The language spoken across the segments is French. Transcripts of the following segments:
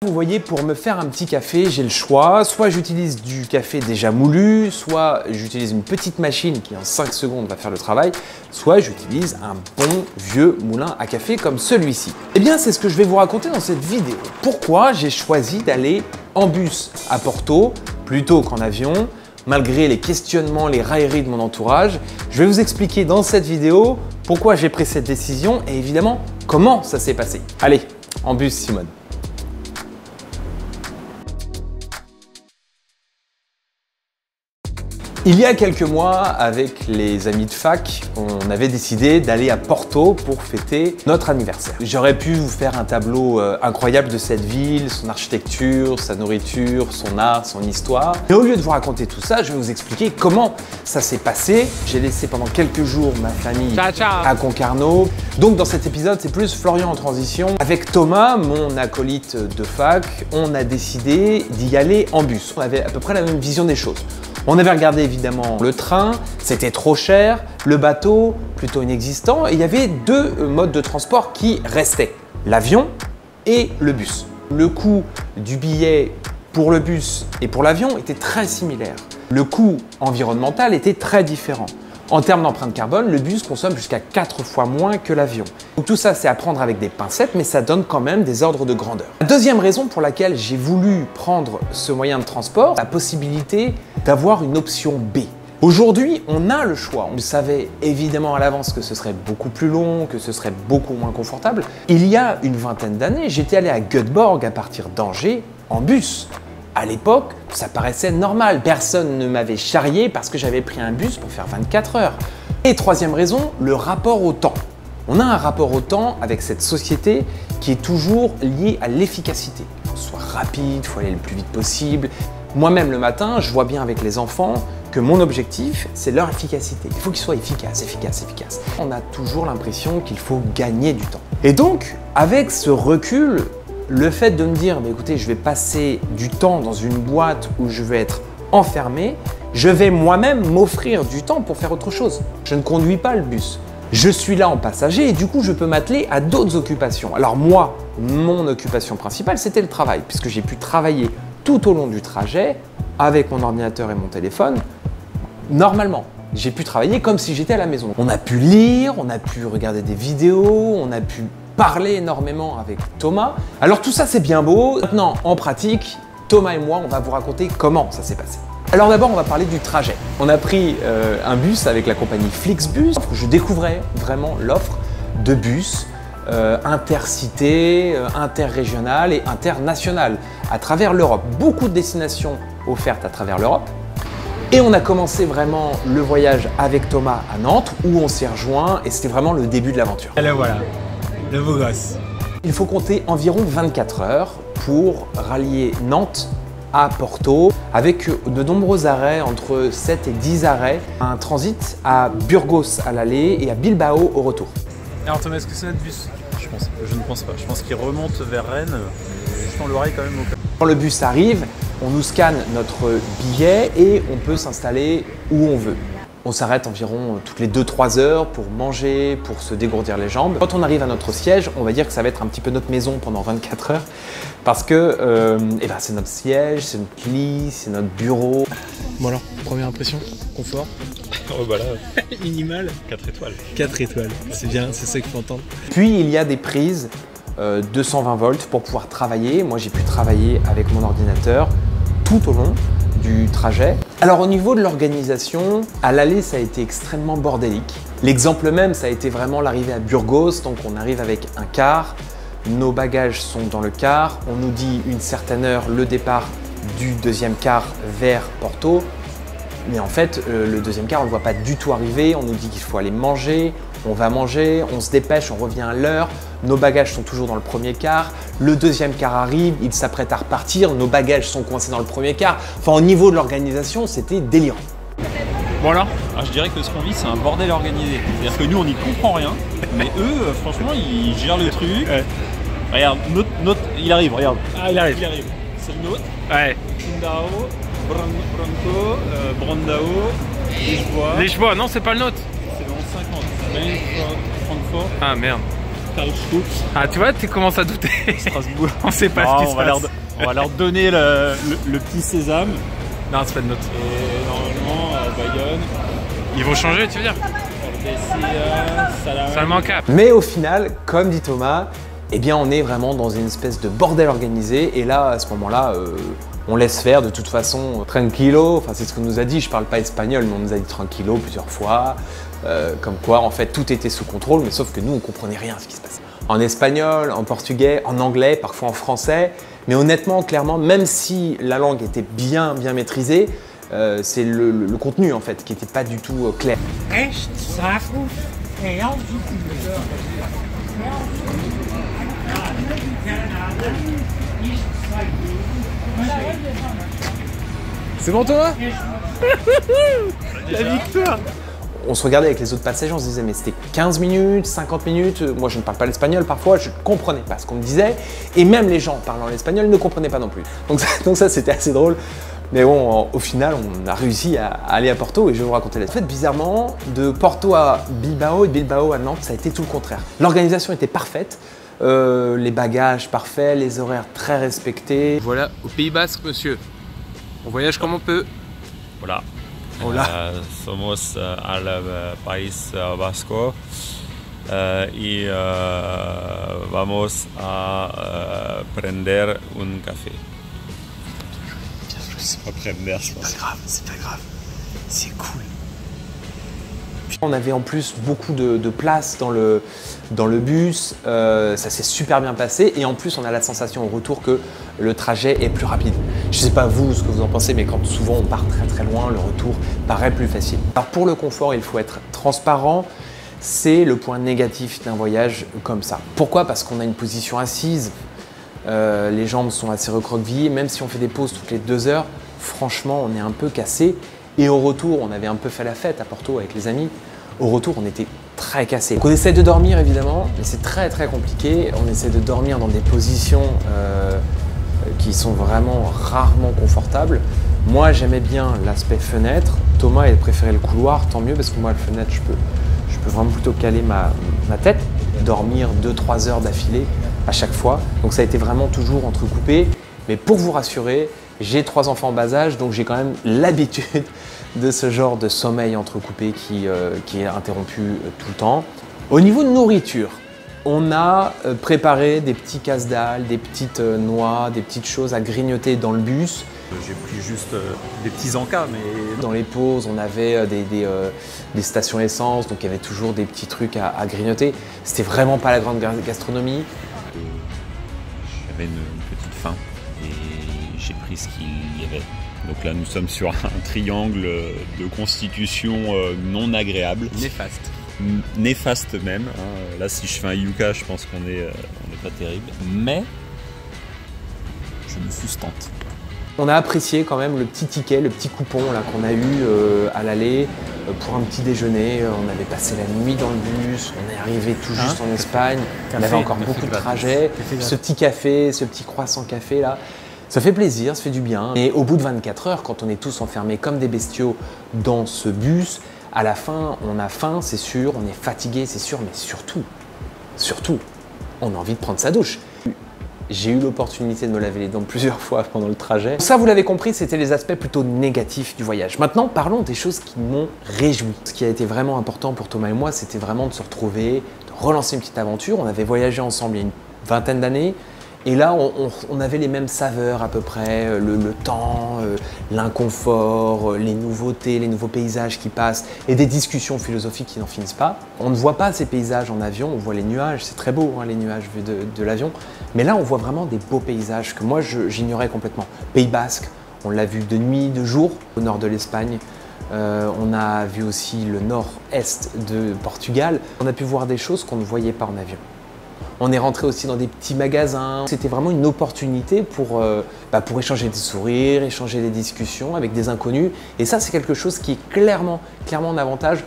Vous voyez, pour me faire un petit café, j'ai le choix. Soit j'utilise du café déjà moulu, soit j'utilise une petite machine qui en 5 secondes va faire le travail, soit j'utilise un bon vieux moulin à café comme celui-ci. Eh bien, c'est ce que je vais vous raconter dans cette vidéo. Pourquoi j'ai choisi d'aller en bus à Porto plutôt qu'en avion, malgré les questionnements, les railleries de mon entourage. Je vais vous expliquer dans cette vidéo pourquoi j'ai pris cette décision et évidemment comment ça s'est passé. Allez, en bus, Simone. Il y a quelques mois, avec les amis de fac, on avait décidé d'aller à Porto pour fêter notre anniversaire. J'aurais pu vous faire un tableau incroyable de cette ville, son architecture, sa nourriture, son art, son histoire. Mais au lieu de vous raconter tout ça, je vais vous expliquer comment ça s'est passé. J'ai laissé pendant quelques jours ma famille à Concarneau. Donc dans cet épisode, c'est plus Florian en transition. Avec Thomas, mon acolyte de fac, on a décidé d'y aller en bus. On avait à peu près la même vision des choses. On avait regardé évidemment le train, c'était trop cher, le bateau, plutôt inexistant, et il y avait deux modes de transport qui restaient, l'avion et le bus. Le coût du billet pour le bus et pour l'avion était très similaire. Le coût environnemental était très différent. En termes d'empreinte carbone, le bus consomme jusqu'à 4 fois moins que l'avion. Donc tout ça, c'est à prendre avec des pincettes, mais ça donne quand même des ordres de grandeur. La deuxième raison pour laquelle j'ai voulu prendre ce moyen de transport, la possibilité d'avoir une option B. Aujourd'hui, on a le choix. On savait évidemment à l'avance que ce serait beaucoup plus long, que ce serait beaucoup moins confortable. Il y a une vingtaine d'années, j'étais allé à Göteborg à partir d'Angers en bus. À l'époque, ça paraissait normal. Personne ne m'avait charrié parce que j'avais pris un bus pour faire 24 heures. Et troisième raison, le rapport au temps. On a un rapport au temps avec cette société qui est toujours lié à l'efficacité. Soit rapide, il faut aller le plus vite possible. Moi-même, le matin, je vois bien avec les enfants que mon objectif, c'est leur efficacité. Il faut qu'ils soient efficaces, efficaces, efficaces. On a toujours l'impression qu'il faut gagner du temps. Et donc, avec ce recul, le fait de me dire, écoutez, je vais passer du temps dans une boîte où je vais être enfermé, je vais moi-même m'offrir du temps pour faire autre chose. Je ne conduis pas le bus. Je suis là en passager et du coup, je peux m'atteler à d'autres occupations. Alors moi, mon occupation principale, c'était le travail, puisque j'ai pu travailler tout au long du trajet avec mon ordinateur et mon téléphone, normalement. J'ai pu travailler comme si j'étais à la maison. On a pu lire, on a pu regarder des vidéos, on a pu parler énormément avec Thomas. Alors tout ça c'est bien beau. Maintenant en pratique, Thomas et moi on va vous raconter comment ça s'est passé. Alors d'abord on va parler du trajet. On a pris un bus avec la compagnie Flixbus. Je découvrais vraiment l'offre de bus intercité, interrégional et international à travers l'Europe. Beaucoup de destinations offertes à travers l'Europe. Et on a commencé vraiment le voyage avec Thomas à Nantes où on s'est rejoint et c'était vraiment le début de l'aventure. Et là voilà. Le beau gosse. Il faut compter environ 24 heures pour rallier Nantes à Porto avec de nombreux arrêts, entre 7 et 10 arrêts. Un transit à Burgos à l'aller et à Bilbao au retour. Alors Thomas, est-ce que c'est notre bus? Je ne pense pas. Je pense qu'il remonte vers Rennes. Je tends l'oreille quand même au cas. Quand le bus arrive, on nous scanne notre billet et on peut s'installer où on veut. On s'arrête environ toutes les 2-3 heures pour manger, pour se dégourdir les jambes. Quand on arrive à notre siège, on va dire que ça va être un petit peu notre maison pendant 24 heures parce que c'est notre siège, c'est notre lit, c'est notre bureau. Bon alors, première impression, confort. Oh bah là, minimal. 4 étoiles. 4 étoiles, c'est bien, c'est ça qu'il faut entendre. Puis il y a des prises 220 volts pour pouvoir travailler. Moi j'ai pu travailler avec mon ordinateur tout au long du trajet. Alors au niveau de l'organisation, à l'aller ça a été extrêmement bordélique. L'exemple même ça a été vraiment l'arrivée à Burgos, donc on arrive avec un car, nos bagages sont dans le car, on nous dit une certaine heure le départ du deuxième car vers Porto, mais en fait le deuxième car on ne le voit pas du tout arriver, on nous dit qu'il faut aller manger, on va manger, on se dépêche, on revient à l'heure, nos bagages sont toujours dans le premier car, le deuxième car arrive, il s'apprête à repartir, nos bagages sont coincés dans le premier car. Enfin, au niveau de l'organisation, c'était délirant. Voilà. Alors, je dirais que ce qu'on vit, c'est un bordel organisé. C'est-à-dire que nous, on n'y comprend rien, mais eux, franchement, ils gèrent le truc. Ouais. Regarde, notre, il arrive, regarde. Ah, il arrive. C'est le nôtre. Ouais. Chundao, Branco, Brandao, Lisboa. Lisboa, non, c'est pas le nôtre. C'est le 1150. Francfort. Ah merde. Karlsruhe. Ah, tu vois, tu commences à douter. Strasbourg. On sait pas ce qui se passe. On va leur donner le petit sésame. Non, c'est pas de note. Et normalement, Bayonne, Ils vont changer, tu veux dire? Salamanca Cap. Mais au final, comme dit Thomas, eh bien on est vraiment dans une espèce de bordel organisé et là, à ce moment-là, on laisse faire de toute façon tranquilo, enfin c'est ce qu'on nous a dit, je parle pas espagnol mais on nous a dit tranquilo plusieurs fois, comme quoi en fait tout était sous contrôle mais sauf que nous on comprenait rien à ce qui se passait. En espagnol, en portugais, en anglais, parfois en français, mais honnêtement, clairement, même si la langue était bien maîtrisée, c'est le contenu en fait qui n'était pas du tout clair. C'est bon, Thomas? La victoire! On se regardait avec les autres passagers, on se disait mais c'était 15 minutes, 50 minutes, moi je ne parle pas l'espagnol parfois, je ne comprenais pas ce qu'on me disait et même les gens parlant l'espagnol ne comprenaient pas non plus. Donc ça c'était assez drôle. Mais bon, au final, on a réussi à aller à Porto et je vais vous raconter la suite. En fait, bizarrement, de Porto à Bilbao et de Bilbao à Nantes, ça a été tout le contraire. L'organisation était parfaite, les bagages parfaits, les horaires très respectés. Voilà, au Pays Basque, monsieur. On voyage comme on peut. Voilà. Hola. Somos al País Vasco y vamos a prender un café. C'est pas prendre, je pense. C'est pas grave. C'est cool. On avait en plus beaucoup de place dans le bus, ça s'est super bien passé et en plus on a la sensation au retour que le trajet est plus rapide. Je ne sais pas vous ce que vous en pensez mais quand souvent on part très loin, le retour paraît plus facile. Alors pour le confort, il faut être transparent, c'est le point négatif d'un voyage comme ça. Pourquoi? Parce qu'on a une position assise, les jambes sont assez recroquevillées, même si on fait des pauses toutes les 2 heures, franchement on est un peu cassé. Et au retour, on avait un peu fait la fête à Porto avec les amis. Au retour, on était très cassés. On essaie de dormir évidemment, mais c'est très compliqué. On essaie de dormir dans des positions qui sont vraiment rarement confortables. Moi, j'aimais bien l'aspect fenêtre. Thomas, il préférait le couloir, tant mieux parce que moi, le fenêtre, je peux vraiment plutôt caler ma tête, dormir 2-3 heures d'affilée à chaque fois. Donc ça a été vraiment toujours entrecoupé. Mais pour vous rassurer, j'ai 3 enfants en bas âge, donc j'ai quand même l'habitude de ce genre de sommeil entrecoupé qui est interrompu tout le temps. Au niveau de nourriture, on a préparé des petits casse-dalles, des petites noix, des petites choses à grignoter dans le bus. J'ai pris juste des petits encas, mais Dans les pauses, on avait des stations essence, donc il y avait toujours des petits trucs à grignoter. C'était vraiment pas la grande gastronomie. j'avais une petite faim et j'ai pris ce qu'il y avait. Donc là, nous sommes sur un triangle de constitution non agréable. Néfaste. Néfaste même. Hein. Là, si je fais un yucca, je pense qu'on est pas terrible. Mais je me sustente. On a apprécié quand même le petit ticket, le petit coupon là qu'on a eu à l'aller pour un petit déjeuner. On avait passé la nuit dans le bus, on est arrivé tout juste en Espagne. On avait encore beaucoup de trajets. Ce petit café, ce petit croissant café là, ça fait plaisir, ça fait du bien. Et au bout de 24 heures, quand on est tous enfermés comme des bestiaux dans ce bus, à la fin, on a faim, c'est sûr, on est fatigué, c'est sûr, mais surtout, on a envie de prendre sa douche. J'ai eu l'opportunité de me laver les dents plusieurs fois pendant le trajet. Ça, vous l'avez compris, c'était les aspects plutôt négatifs du voyage. Maintenant, parlons des choses qui m'ont réjoui. Ce qui a été vraiment important pour Thomas et moi, c'était vraiment de se retrouver, de relancer une petite aventure. On avait voyagé ensemble il y a une 20aine d'années. Et là, on avait les mêmes saveurs à peu près, le temps, l'inconfort, les nouveautés, les nouveaux paysages qui passent et des discussions philosophiques qui n'en finissent pas. On ne voit pas ces paysages en avion, on voit les nuages, c'est très beau hein, les nuages vus de l'avion. Mais là, on voit vraiment des beaux paysages que moi, j'ignorais complètement. Pays Basque, on l'a vu de nuit, de jour, au nord de l'Espagne. On a vu aussi le nord-est de Portugal. On a pu voir des choses qu'on ne voyait pas en avion. On est rentré aussi dans des petits magasins. C'était vraiment une opportunité pour échanger des sourires, échanger des discussions avec des inconnus. Et ça, c'est quelque chose qui est clairement un avantage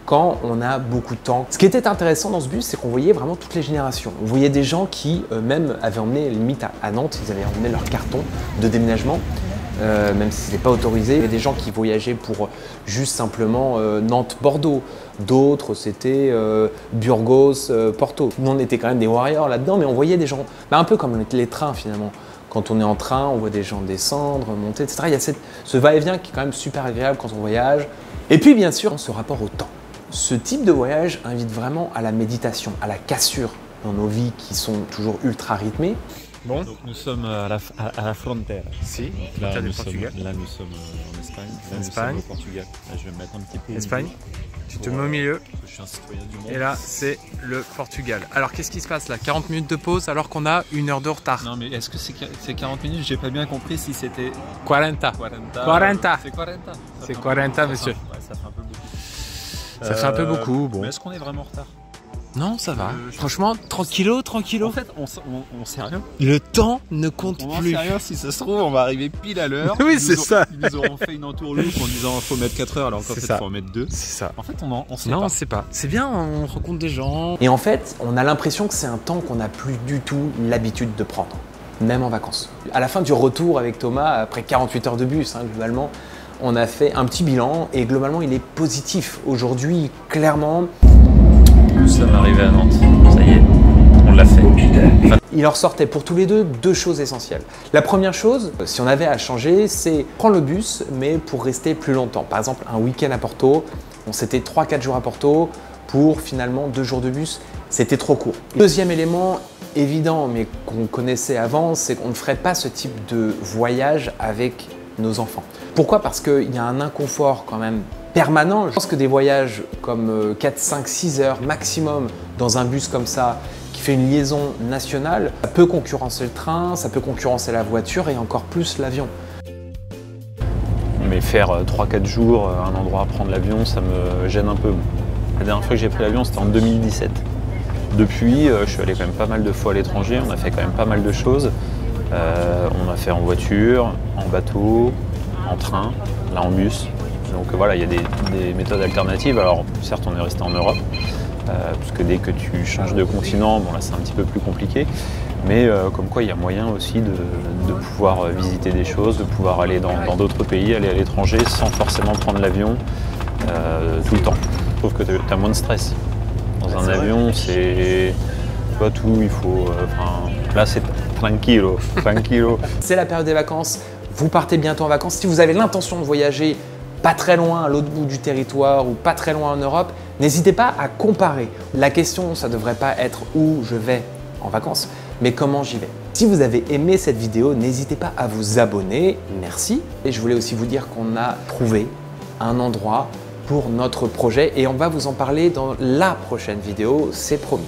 quand on a beaucoup de temps. Ce qui était intéressant dans ce bus, c'est qu'on voyait vraiment toutes les générations. On voyait des gens qui même avaient emmené, limite à Nantes, ils avaient emmené leur carton de déménagement. même si ce n'était pas autorisé. Il y avait des gens qui voyageaient pour juste simplement Nantes-Bordeaux. D'autres, c'était Burgos, Porto. Nous, on était quand même des warriors là-dedans, mais on voyait des gens, un peu comme les trains finalement. Quand on est en train, on voit des gens descendre, monter, etc. Il y a ce va-et-vient qui est quand même super agréable quand on voyage. Et puis, bien sûr, ce rapport au temps. Ce type de voyage invite vraiment à la méditation, à la cassure dans nos vies qui sont toujours ultra rythmées. Bon. Donc nous sommes à la frontière. Si, Là, nous sommes en Espagne. Là, nous sommes au Portugal. Là, je vais me mettre un petit peu Espagne. Tu te mets au milieu. Je suis un citoyen du monde. Et là, c'est le Portugal. Alors, qu'est-ce qui se passe là? 40 minutes de pause alors qu'on a 1 heure de retard. Non, mais est-ce que c'est 40 minutes? J'ai pas bien compris si c'était 40. 40. C'est 40. C'est 40, monsieur. Ouais, ça fait un peu beaucoup. Ça fait un peu beaucoup, bon. Mais est-ce qu'on est vraiment en retard? Non, ça va. Franchement, tranquillo. En fait, on sait rien. Le temps ne compte On plus. sait rien, si ça se trouve, on va arriver pile à l'heure. Oui, c'est ça. Ils nous auront fait une entourloupe en disant qu'il faut mettre 4 heures alors qu'en fait il faut en mettre 2. C'est ça. En fait, on sait Non, pas. on sait pas. C'est bien, on rencontre des gens. Et en fait, on a l'impression que c'est un temps qu'on n'a plus du tout l'habitude de prendre, même en vacances. À la fin du retour avec Thomas, après 48 heures de bus, globalement, on a fait un petit bilan et globalement, il est positif. Aujourd'hui, clairement, Nous sommes arrivés à Nantes. Ça y est, on l'a fait. il en ressortait pour tous les deux choses essentielles. La première chose, si on avait à changer, c'est prendre le bus, mais pour rester plus longtemps. Par exemple, un week-end à Porto, on s'était 3-4 jours à Porto pour finalement 2 jours de bus, c'était trop court. Deuxième élément évident, mais qu'on connaissait avant, c'est qu'on ne ferait pas ce type de voyage avec nos enfants. Pourquoi? Parce qu'il y a un inconfort quand même permanent. Je pense que des voyages comme 4, 5, 6 heures maximum dans un bus comme ça, qui fait une liaison nationale, ça peut concurrencer le train, ça peut concurrencer la voiture et encore plus l'avion. Mais faire 3-4 jours à un endroit à prendre l'avion, ça me gêne un peu. La dernière fois que j'ai pris l'avion, c'était en 2017. Depuis, je suis allé quand même pas mal de fois à l'étranger, on a fait quand même pas mal de choses. On a fait en voiture, en bateau, en train, là en bus. Donc voilà, il y a des méthodes alternatives. Alors certes, on est resté en Europe, parce que dès que tu changes de continent, bon là c'est un petit peu plus compliqué. Mais comme quoi, il y a moyen aussi de pouvoir visiter des choses, de pouvoir aller dans d'autres pays, aller à l'étranger sans forcément prendre l'avion tout le temps. Je trouve que tu as moins de stress. Dans un avion, c'est pas tout, il faut... là, c'est tranquillo. C'est la période des vacances, vous partez bientôt en vacances. Si vous avez l'intention de voyager pas très loin à l'autre bout du territoire ou pas très loin en Europe, n'hésitez pas à comparer. La question, ça ne devrait pas être où je vais en vacances, mais comment j'y vais. Si vous avez aimé cette vidéo, n'hésitez pas à vous abonner, merci. Et je voulais aussi vous dire qu'on a trouvé un endroit pour notre projet et on va vous en parler dans la prochaine vidéo, c'est promis.